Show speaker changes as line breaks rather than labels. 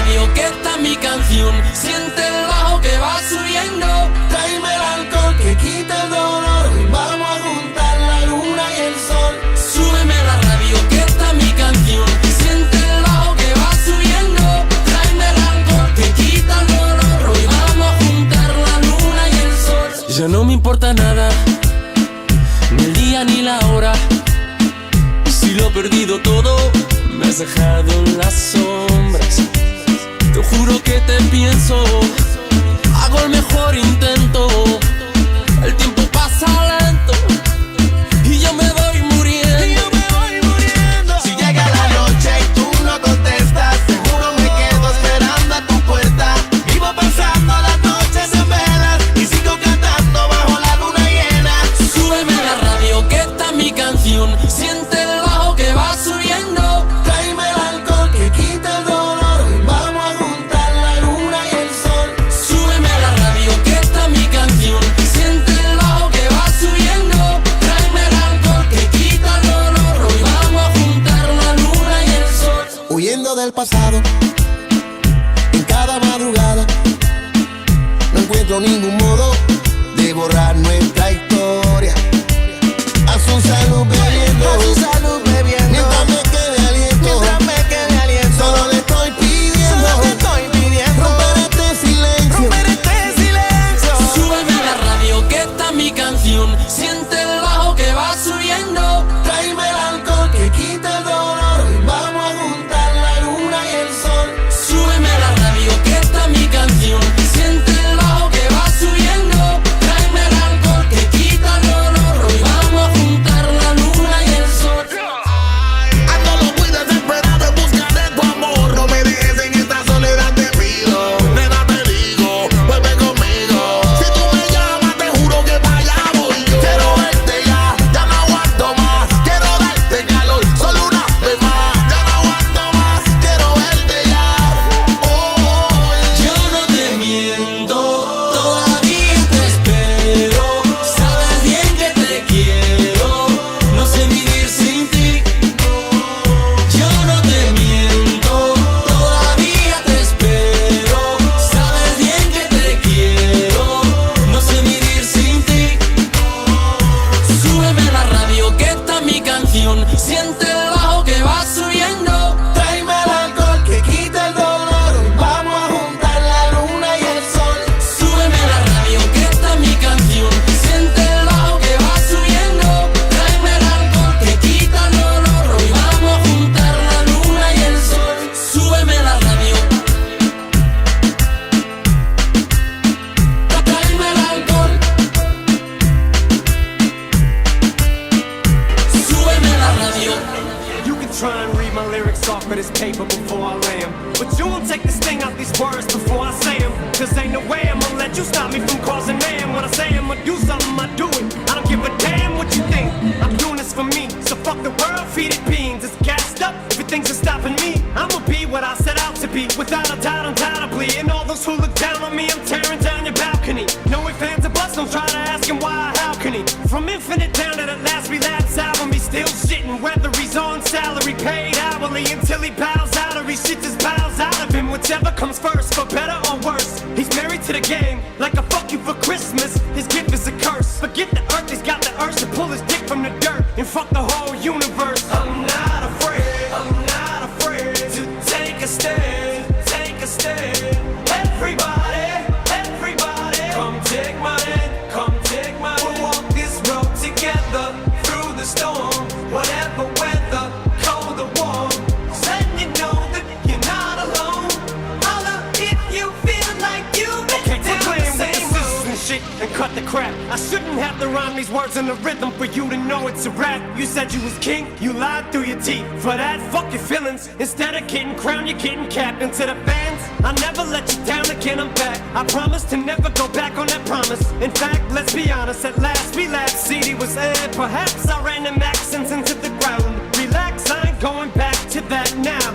radio que está mi canción. Siente el bajo que va subiendo.
Tráeme el alcohol que quita el dolor. Y vamos a juntar la luna y el sol.
Súbeme la radio que está mi canción. Siente el bajo que va subiendo. Tráeme el alcohol que quita el dolor. Hoy vamos a juntar la luna y el sol. Ya no me importa nada, ni el día ni la hora. Si lo he perdido todo, me has dejado en las sombras. Te juro que te pienso, hago el mejor intento. El tiempo pasa lento y yo me voy muriendo.
Si llega la noche y tú no contestas, seguro me quedo esperando a tu puerta. Vivo pasando las noches en velas y sigo cantando bajo la luna llena.
Súbeme la radio que está mi canción. Siente el bajo que va subiendo.
Tráeme el alcohol que quita el dolor. Y vamos a juntar la luna y el sol.
Súbeme la radio que está mi canción. Siente el bajo que va subiendo. Tráeme el alcohol que quita el dolor. Hoy vamos a juntar la luna y el sol.
Huyendo del pasado, en cada madrugada, no encuentro ningún modo de borrar nuestra historia. A su salud bebiendo, mientras me quede aliento, solo le estoy pidiendo, romper este silencio.
Súbeme la radio que está mi canción. Siente el bajo que va subiendo.
Tráeme el alcohol que quita el dolor. Y vamos a juntar la luna y el sol.
Súbeme la radio que está mi canción. Siente el bajo que va subiendo. Tráeme el alcohol que quita el dolor. Hoy vamos a juntar la luna y el sol.
Ando muy desesperado en busca de tu amor. No me dejes en esta soledad, te pido. Nena, te digo, vuelve conmigo. Si tú me llamas, te juro que para allá voy yo. Quiero verte ya, ya no aguanto más. Quiero darte calor, solo una vez más. Ya no aguanto más, quiero verte ya.
Yo no te miento, todavía te espero. Sabes bien que te quiero, no sé vivir sin ti. Yo no te miento, todavía te espero. Sabes bien que te quiero, no sé vivir sin ti. Súbeme la radio que está mi canción. Siente el bajo que va subiendo.
Tráeme el alcohol que quita el dolor. Y vamos a juntar la luna y el sol.
Súbeme la radio que está mi canción. Siente el bajo que va subiendo. Tráeme el alcohol que quita el dolor. Hoy vamos a juntar la luna y el sol. Súbeme la radio. Tráeme el alcohol. Súbeme la radio.
You can try and read my lyrics off of this paper before I lay 'em, but you won't take the sting out these words before I say 'em. Cause ain't no way I'm gonna let you stop me from causing mayhem. When I say I'm gonna do something, I do it. I don't give a damn what you think. I'm doing this for me, so fuck the world, feed it beans. It's gassed up, if it thinks it's stopping me, I'ma be what I set out to be. Without a doubt, undoubtedly. And all those who look down on me, I'm tearing down your balcony. No ifs, ands, or buts, don't try to ask him why, how can he? From Infinite down to the last relapse album, he's still shitting. Whether he's on salary, paid hourly, until he bows out or he shits his bowels out of him. Whichever comes first, for better or worse. He's married to the game, like a fuck you for Christmas. His gift is a curse. Forget the earth, he's got the urge to pull his dick from the dirt and fuck the whole universe. I'm not afraid to take a stand, take a stand. Everybody, come take my hand, come take my hand. We'll walk this road together through the storm, whatever weather, cold or warm. Letting you know that you're not alone. Holla if you feel like you've been down the same road. And shit and cut the crap. I shouldn't have to rhyme these words in the rhythm for you to know it's a rap. You said you was king, you lied through your teeth. For that, fuck your feelings. Instead of getting crowned, you're getting capped. And to the fans, I'll never let you down again, I'm back. I promise to never go back on that promise. In fact, let's be honest, at last we laughed. CD was aired, perhaps I ran them accents into the ground. Relax, I ain't going back to that now.